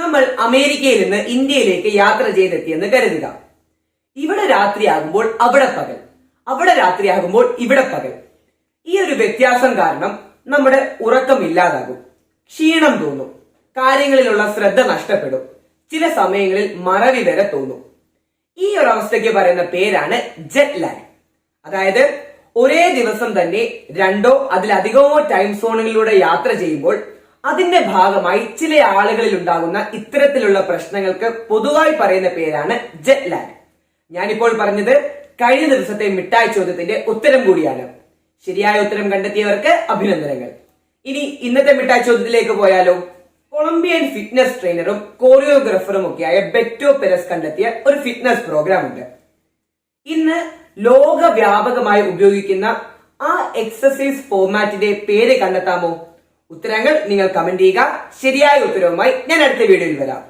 നമ്മൾ അമേരിക്കയിൽ നിന്ന് ഇന്ത്യയിലേക്ക് യാത്ര ചെയ്തെത്തിയെന്ന് കരുതുക. ഇവിടെ രാത്രിയാകുമ്പോൾ അവിടെ പകൽ, അവിടെ രാത്രിയാകുമ്പോൾ ഇവിടെ പകൽ. ഈ ഒരു വ്യത്യാസം കാരണം നമ്മുടെ ഉറക്കം ഇല്ലാതാകും, ക്ഷീണം തോന്നും, കാര്യങ്ങളിലുള്ള ശ്രദ്ധ നഷ്ടപ്പെടും, ചില സമയങ്ങളിൽ മറവി വരെ തോന്നും. ഈ ഒരു അവസ്ഥയ്ക്ക് പറയുന്ന പേരാണ് ജെറ്റ് ലാഗ്. അതായത് ഒരേ ദിവസം തന്നെ രണ്ടോ അതിലധികമോ ടൈം സോണുകളിലൂടെ യാത്ര ചെയ്യുമ്പോൾ അതിന്റെ ഭാഗമായി ചില ആളുകളിൽ ഉണ്ടാകുന്ന ഇത്തരത്തിലുള്ള പ്രശ്നങ്ങൾക്ക് പൊതുവായി പറയുന്ന പേരാണ് ജെറ്റ് ലാഗ്. ഞാനിപ്പോൾ പറഞ്ഞത് കഴിഞ്ഞ ദിവസത്തെ മിഠായി ചോദ്യത്തിന്റെ ഉത്തരം കൂടിയാണ്. ശരിയായ ഉത്തരം കണ്ടെത്തിയവർക്ക് അഭിനന്ദനങ്ങൾ. ഇനി ഇന്നത്തെ മിഠായി ചോദ്യത്തിലേക്ക് പോയാലോ? കൊളംബിയൻ ഫിറ്റ്നസ് ട്രെയിനറും കോറിയോഗ്രാഫറും ഒക്കെയായ ബെറ്റോ പെരസ് കണ്ടെത്തിയ ഒരു ഫിറ്റ്നസ് പ്രോഗ്രാം ഉണ്ട്. ഇന്ന് ലോകവ്യാപകമായി ഉപയോഗിക്കുന്ന ആ എക്സസൈസ് ഫോർമാറ്റിന്റെ പേര് കണ്ടെത്താമോ? ഉത്തരങ്ങൾ നിങ്ങൾ കമന്റ് ചെയ്യുക. ശരിയായ ഉത്തരവുമായി ഞാൻ അടുത്ത വീഡിയോയിൽ വരാം.